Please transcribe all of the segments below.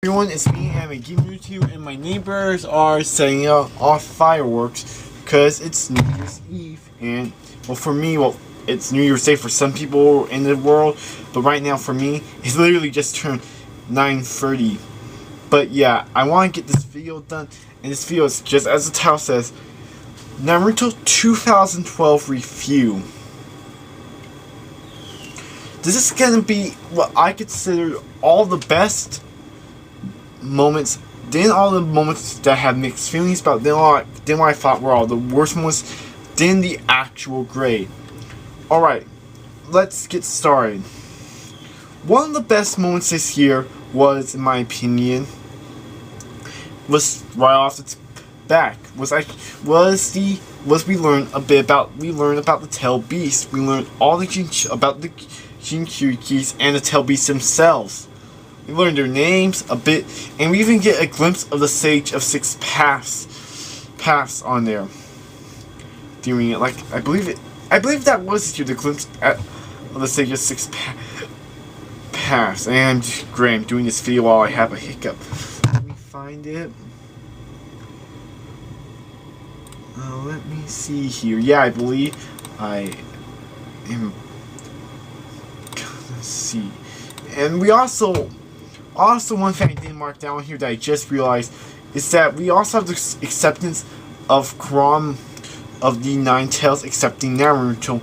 Everyone, it's me, I'm a Game Naruto, and my neighbors are setting off fireworks because it's New Year's Eve. And, well, for me, it's New Year's Day for some people in the world, but right now for me, it's literally just turned 9:30. But yeah, I want to get this video done, and this video is just as the title says, Naruto 2012 Review. This is gonna be what I consider all the best moments, then all the moments that I have mixed feelings about, then what I thought were all the worst moments, then the actual grade. Alright, let's get started. One of the best moments this year was, in my opinion, was right off its back. We learned about the Tail Beast. We learned all about the Jinchurikis and the Tail Beasts themselves. We learned their names a bit, and we even get a glimpse of the Sage of Six Paths on there. Doing it, like, I believe that was here, the glimpse of the Sage of Six Paths. And great, I'm doing this video while I have a hiccup. Let me find it. Let me see here. Yeah, I believe I am. Let's see. And we also one thing I didn't mark down here that I just realized is that we also have the acceptance of Kram of the Nine Tails accepting Naruto,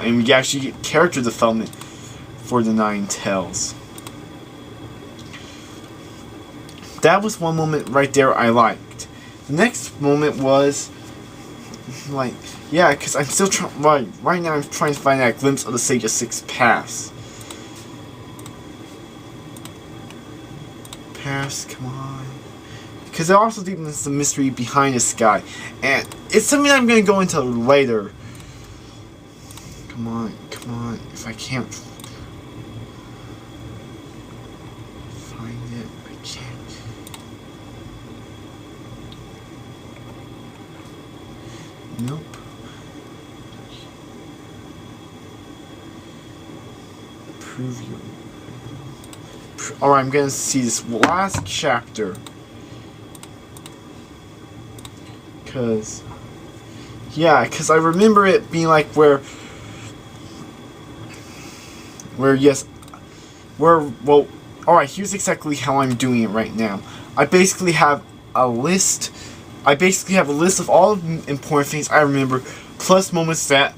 and we actually get character development for the Nine Tails. That was one moment right there I liked. The next moment was like, yeah, because I'm still trying. Right now, I'm trying to find that glimpse of the Sage of Six Paths. Come on. Because it also deepens the mystery behind this guy. And it's something I'm going to go into later. Come on. If I can't find it, I can't. Nope. Prove you. Alright, I'm gonna see this last chapter. Cause I remember it being like well, alright, here's exactly how I'm doing it right now. I basically have a list of all the important things I remember, plus moments that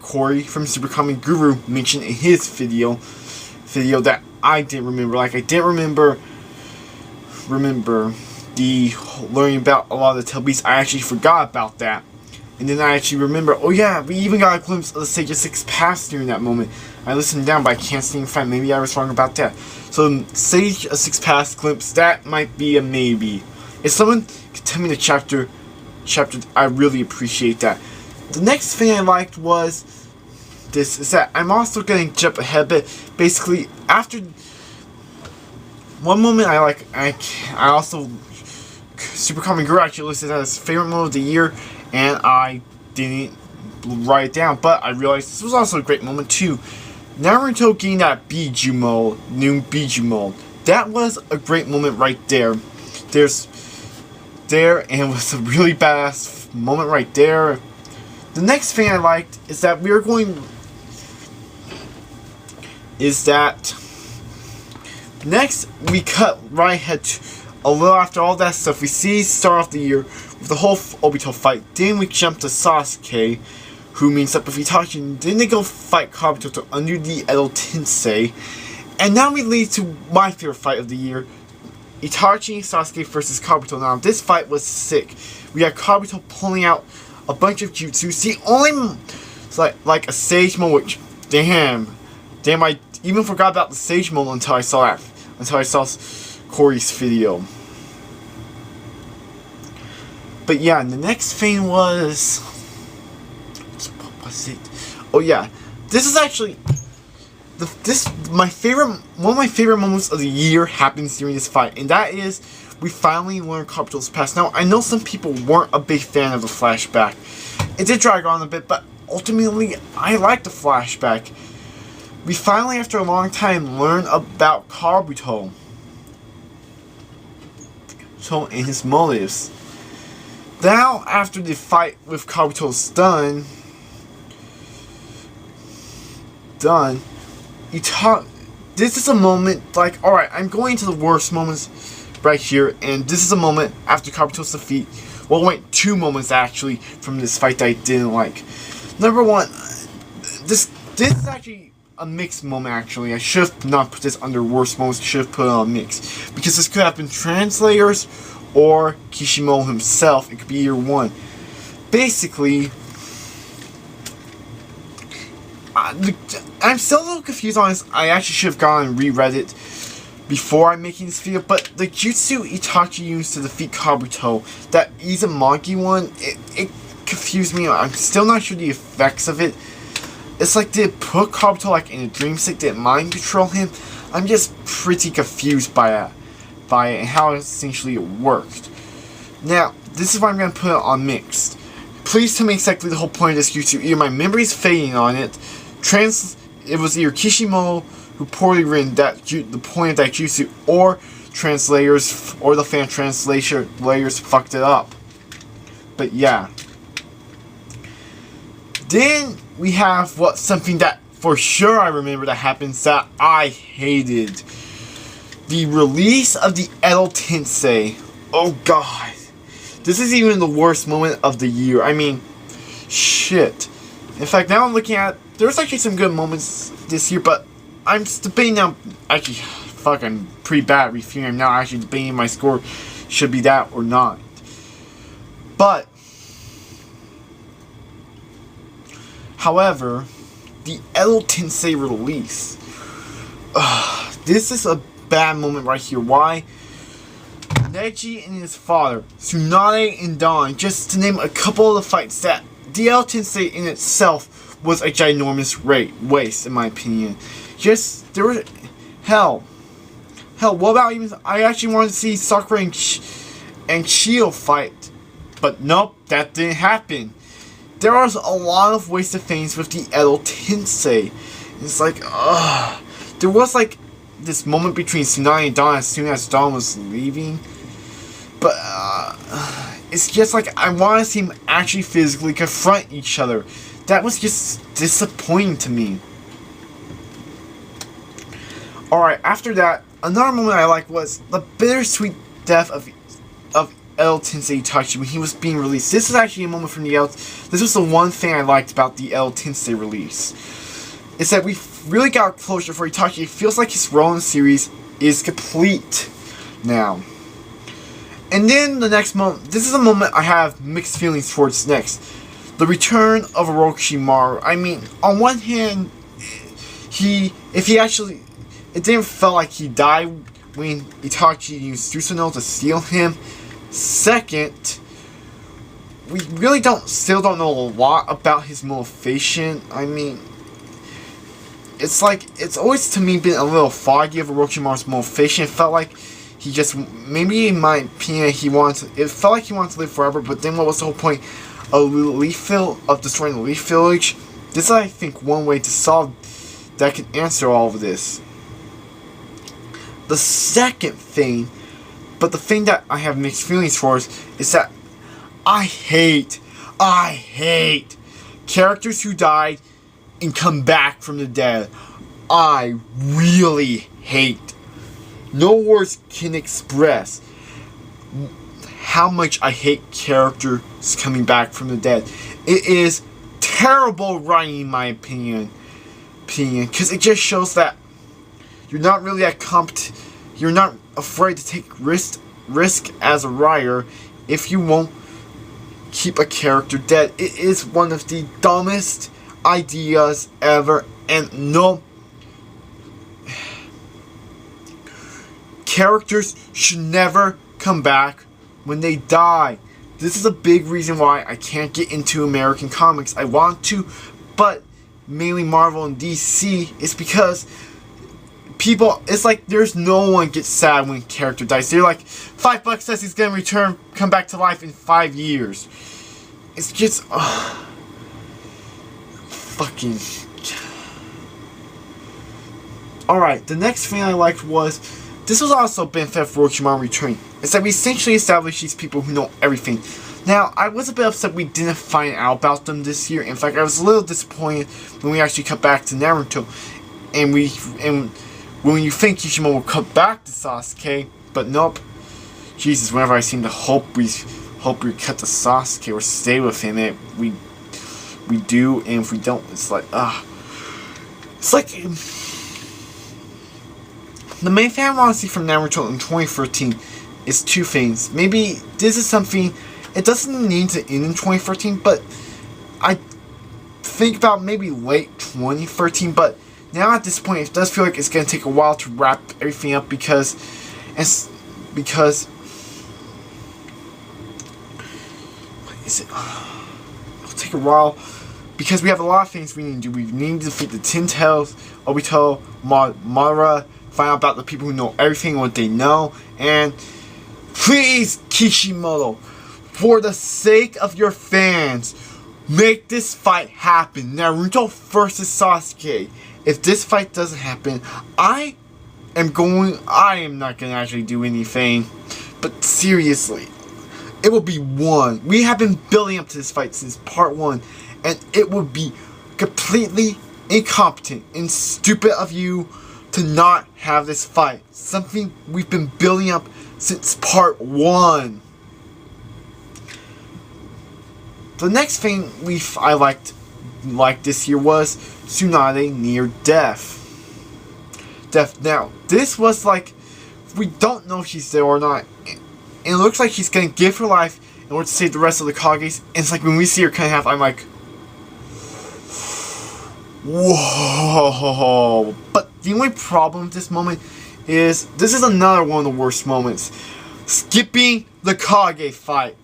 Corey from Super Comic Guru mentioned in his video that I didn't remember. Like, I didn't remember the learning about a lot of the Tail Beasts. I actually forgot about that. And then I actually remember, oh yeah, we even got a glimpse of the Sage of Six Paths during that moment. I listened down, but I can't seem to find. Maybe I was wrong about that. So, Sage of Six Paths glimpse, that might be a maybe. If someone could tell me the chapter, I really appreciate that. The next thing I liked was this, is that I'm also going to jump ahead a bit. Basically, after one moment I also Super Comic Guru actually listed as his favorite moment of the year, and I didn't write it down, but I realized this was also a great moment too. Naruto getting that new Biju mode. That was a great moment right there. And it was a really badass moment right there. The next thing I liked is that next we cut right ahead to a little after all that stuff. We see start off the year with the whole Obito fight. Then we jump to Sasuke, who meets up with Itachi. Then they go fight Kabuto to undo the Edo Tensei. And now we lead to my favorite fight of the year, Itachi and Sasuke versus Kabuto. Now this fight was sick. We had Kabuto pulling out a bunch of jutsu. The only like a Sage mode, which damn, I even forgot about the Sage mode until I saw Corey's video. But yeah, and the next thing was, what was it? Oh yeah, this is actually one of my favorite moments of the year happens during this fight, and that is we finally learned Kabuto's past. Now I know some people weren't a big fan of the flashback. It did drag on a bit, but ultimately I like the flashback. we finally, after a long time, learn about Kabuto. So, and his motives. Now, after the fight with Kabuto's done, you talk. This is a moment like, alright, I'm going to the worst moments right here, and this is a moment after Kabuto's defeat. Well, wait, 2 moments actually from this fight that I didn't like. Number 1, this is actually a mixed moment actually. I should have not put this under worst moments, should have put it on mix. Because this could have been translators or Kishimoto himself. It could be either one. Basically, I'm still a little confused on this. I actually should have gone and reread it before I'm making this video, but the jutsu Itachi used to defeat Kabuto, that Izumaki one, it confused me. I'm still not sure the effects of it. It's like, did it put Kabuto like in a dream state? Did it mind control him? I'm just pretty confused by it and how essentially it worked. Now, this is why I'm going to put it on mixed. Please tell me exactly the whole point of this jutsu. Either my memory's fading on it, it was either Kishimoto who poorly written the point of that jutsu, or translators, or the fan translators fucked it up. But yeah. Then we have something that for sure I remember that happens that I hated. The release of the Edo Tensei. Oh god. This is even the worst moment of the year. I mean, shit. In fact, now I'm looking at, there's actually some good moments this year, but I'm debating now, actually, fucking pretty bad reviewing. I'm now actually debating my score should be that or not. But, however, the Edo Tensei release. This is a bad moment right here. Why? Neji and his father, Tsunade and Don, just to name a couple of the fights that the Edo Tensei in itself was a ginormous waste, in my opinion. Just, there were, hell, what about even, I actually wanted to see Sakura and Chio fight, but nope, that didn't happen. There was a lot of wasted things with the Edo Tensei. It's like, there was like this moment between Tsunade and Dawn as soon as Dawn was leaving, but it's just like, I want to see them actually physically confront each other. That was just disappointing to me. Alright, after that, another moment I liked was the bittersweet death of Edo Tensei Itachi when he was being released. This is actually a moment from the this was the one thing I liked about the Edo Tensei release. It's that we really got closure for Itachi. It feels like his role in the series is complete now. And then the next moment, this is a moment I have mixed feelings towards next. The return of Orochimaru. I mean, on one hand, it didn't feel like he died when Itachi used Susanoo to steal him. Second, we really still don't know a lot about his motivation. I mean, it's like, it's always to me been a little foggy of Orochimaru's motivation. It felt like he just, maybe in my opinion, it felt like he wanted to live forever, but then what was the whole point of destroying the Leaf Village? This is, I think, one way to solve that can answer all of this. The second thing, but the thing that I have mixed feelings towards, is that I hate characters who died and come back from the dead. I really hate. No words can express how much I hate characters coming back from the dead. It is terrible writing, in my opinion, because it just shows that you're not really you're not afraid to take risk as a writer if you won't keep a character dead. It is one of the dumbest ideas ever, and no, characters should never come back when they die. This is a big reason why I can't get into American comics. I want to, but mainly Marvel and DC, is because people, it's like there's no one gets sad when a character dies. They're like, $5 says he's gonna come back to life in 5 years. It's just, fucking. Alright, the next thing I liked was, this was also a benefit for Orochimaru returning, is that we essentially established these people who know everything. Now, I was a bit upset we didn't find out about them this year. In fact, I was a little disappointed when we actually cut back to Naruto, and when you think Kishimoto will cut back to Sasuke, but nope. Jesus, whenever I seem to hope we cut to Sasuke or stay with him, we do, and if we don't, it's like, it's like, the main thing I want to see from Naruto in 2013 is two things. Maybe this is something, it doesn't need to end in 2013, but I think about maybe late 2013, but now at this point it does feel like it's going to take a while to wrap everything up because what is it? It'll take a while because we have a lot of things we need to do. We need to defeat the Ten Tails, Obito, Madara, find out about the people who know everything, what they know, and please, Kishimoto, for the sake of your fans, make this fight happen. Naruto versus Sasuke. If this fight doesn't happen, I am not going to actually do anything. But seriously, it will be one. We have been building up to this fight since part 1, and it would be completely incompetent and stupid of you to not have this fight. Something we've been building up since part 1. The next thing I liked this year was Tsunade near death. Now, this was like, we don't know if she's there or not. And it looks like she's gonna give her life in order to save the rest of the Kages. And it's like when we see her cut in half, I'm like, whoa. But the only problem with this moment is this is another one of the worst moments. Skipping the Kage fight.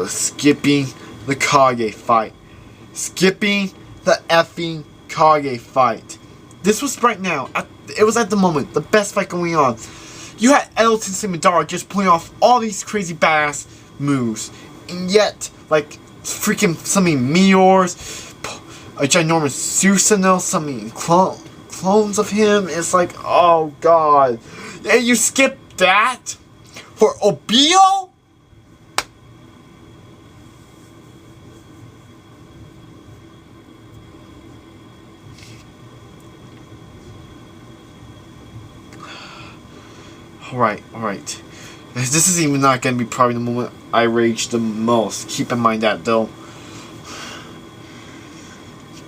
Skipping the Kage fight. Skipping the effing Kage fight. This was right now. It was at the moment the best fight going on. You had Edo Tensei Madara just pulling off all these crazy badass moves, and yet, like, freaking summoning meteors, a ginormous Susanoo, summoning clones of him. It's like, oh god. And you skip that for Obito? Alright. This is even not going to be probably the moment I rage the most. Keep in mind that, though.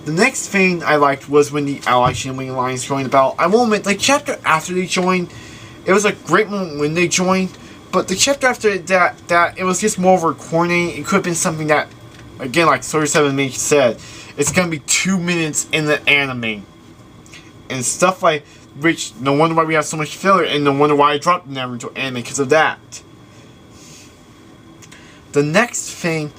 The next thing I liked was when the Allied Shinwing Alliance joined about. I won't admit, the chapter after they joined, it was a great moment when they joined, but the chapter after that it was just more of a coordinating. It could have been something that, again, like Soldier 7 Mage said, it's going to be 2 minutes in the anime. And stuff like, which, no wonder why we have so much filler, and no wonder why I dropped the Naruto anime because of that. The next thing,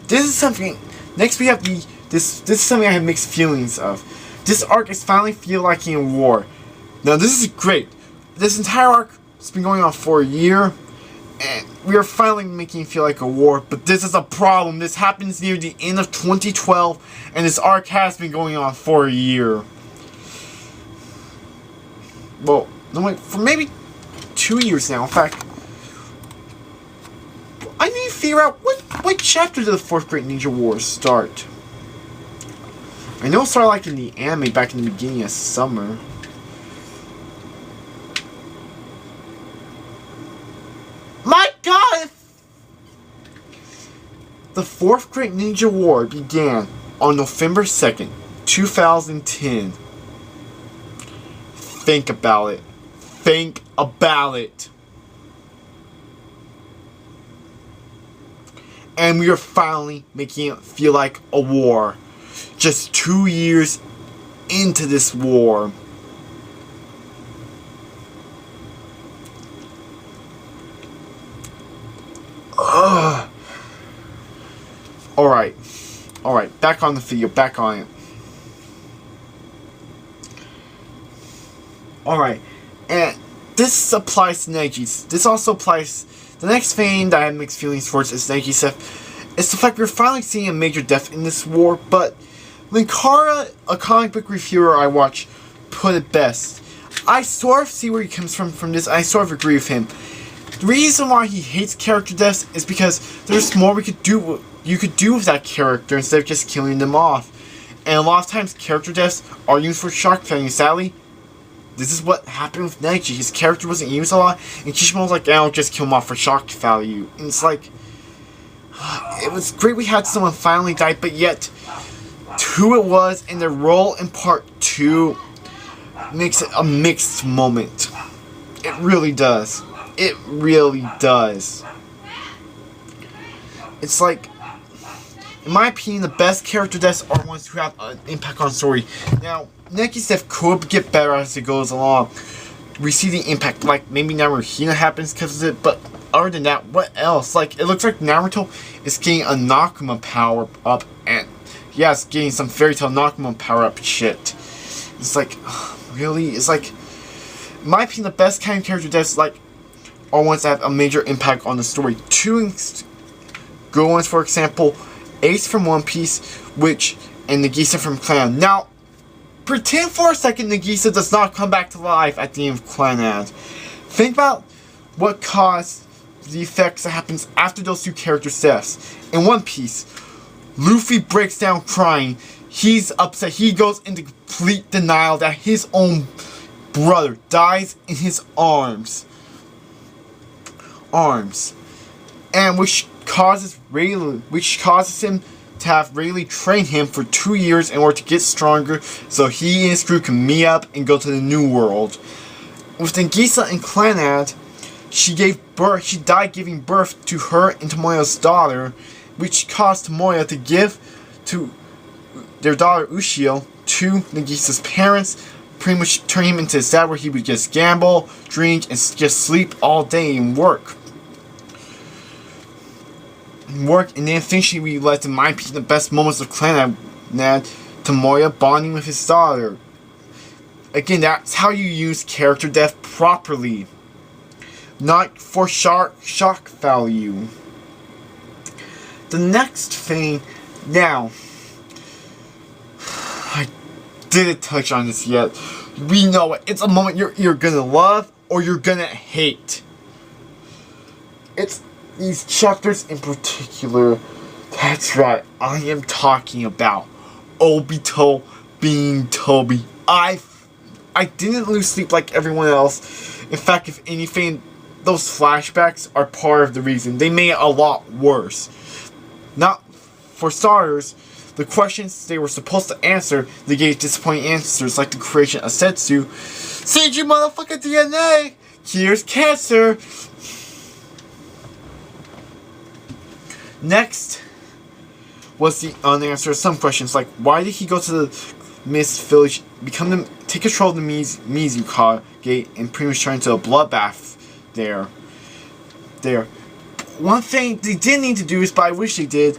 this is something, next we have this is something I have mixed feelings of. This arc is finally feel like in a war. Now this is great. This entire arc has been going on for a year, and we are finally making it feel like a war, but this is a problem. This happens near the end of 2012, and this arc has been going on for a year. Well, no wait, for maybe 2 years now. In fact, I need to figure out what chapter did the 4th Great Ninja Wars start. I know it started like in the anime back in the beginning of summer. My god! The 4th Great Ninja War began on November 2nd, 2010. Think about it. Think about it. And we are finally making it feel like a war. Just 2 years into this war. Alright, back on the video, back on it. Alright, and this applies to Neji's. This also applies The next thing that I have mixed feelings towards is Nagisa. It's the fact we're finally seeing a major death in this war, but Linkara, a comic book reviewer I watch, put it best. I sort of see where he comes from this. I sort of agree with him. The reason why he hates character deaths is because there's more you could do with that character instead of just killing them off. And a lot of times character deaths are used for shock value. Sadly, this is what happened with Neji. His character wasn't used a lot, and Kishimoto was like, I'll just kill him off for shock value. And it's like, it was great we had someone finally die, but yet, who it was and their role in part 2 makes it a mixed moment. It really does. It really does. It's like, in my opinion, the best character deaths are ones who have an impact on story. Now, Neki's death could get better as it goes along. We see the impact, like maybe Naruto happens because of it, but other than that, what else? Like, it looks like Naruto is getting a Nakama power up, and yeah, it's getting some Fairy Tail Nakama power up shit. It's like, really? It's like, in my opinion, the best kind of character deaths, like, are ones that have a major impact on the story. Two good ones, for example, Ace from One Piece, and Nagisa from Clan. Now, pretend for a second Nagisa does not come back to life at the end of Clan. Think about what caused the effects that happens after those two characters' deaths. In One Piece, Luffy breaks down crying. He's upset. He goes into complete denial that his own brother dies in his arms. And which causes him to have Rayleigh train him for 2 years in order to get stronger, so he and his crew can meet up and go to the new world. With Nagisa and Clanad, she died giving birth to her and Tomoya's daughter, which caused Tomoya to give to their daughter Ushio to Nagisa's parents, pretty much turning him into a dad where he would just gamble, drink, and just sleep all day and work. And then eventually we led to my opinion the best moments of Clan Tomoya bonding with his daughter. Again, that's how you use character death properly. Not for shock value. The next thing, now, I didn't touch on this yet. We know it. It's a moment you're gonna love or you're gonna hate. It's these chapters in particular. That's right, I am talking about Obito being Toby. I didn't lose sleep like everyone else. In fact, if anything, those flashbacks are part of the reason. They made it a lot worse. Not for starters, the questions they were supposed to answer, they gave disappointing answers, like the creation of Setsu. Send you motherfucking DNA! Here's cancer! Next was the unanswered some questions, like why did he go to the Mist Village, take control of the Mizukage, and pretty much turn into a bloodbath there. One thing they didn't need to do, but I wish they did,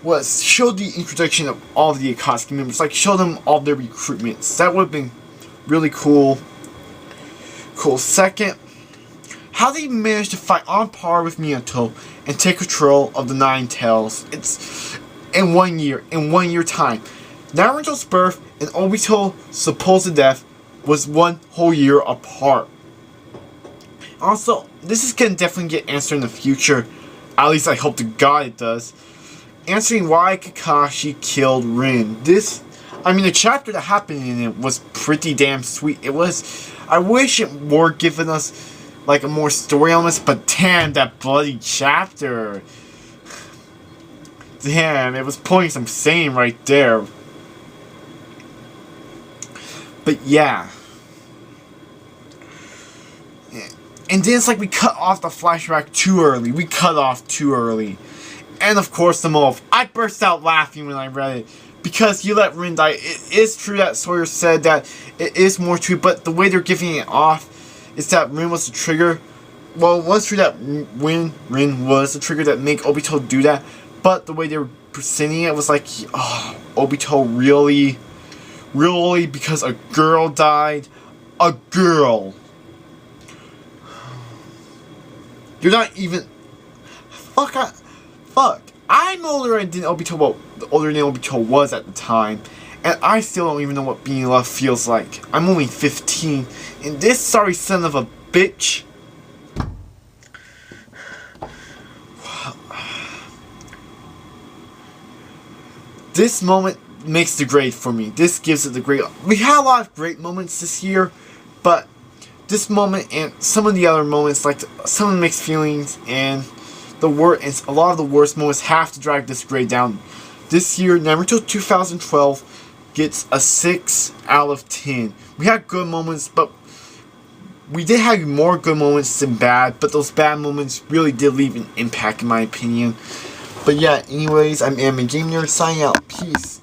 was show the introduction of all of the Akatsuki members, like show them all their recruitments. That would have been really cool. Second, how they managed to fight on par with Minato and take control of the Nine Tails. It's in 1 year time. Naruto's birth and Obito's supposed death was 1 whole year apart. Also, this is gonna definitely get answered in the future. At least I hope to God it does. Answering why Kakashi killed Rin. The chapter that happened in it was pretty damn sweet. I wish it were giving us like a more story element, but damn, that bloody chapter. Damn, it was pulling some sane right there. But yeah. And then it's like we cut off the flashback too early. And of course the move. I burst out laughing when I read it. Because he let Rin die. It is true that Sawyer said that it is more true, but the way they're giving it off is that Rin was the trigger. Well, it was true that Rin was the trigger that made Obito do that. But the way they were presenting it was like, Obito really, because a girl died. A girl. You're not even Fuck. I'm older than Obito was at the time. And I still don't even know what being loved feels like. I'm only 15. And this sorry son of a bitch. This moment makes the grade for me. This gives it the grade. We had a lot of great moments this year, but this moment and some of the other moments, like some of the mixed feelings and a lot of the worst moments, have to drag this grade down. This year, Naruto 2012 gets a 6 out of 10. We had good moments, but we did have more good moments than bad, but those bad moments really did leave an impact in my opinion. But yeah, anyways, I'm Gamer signing out. Peace.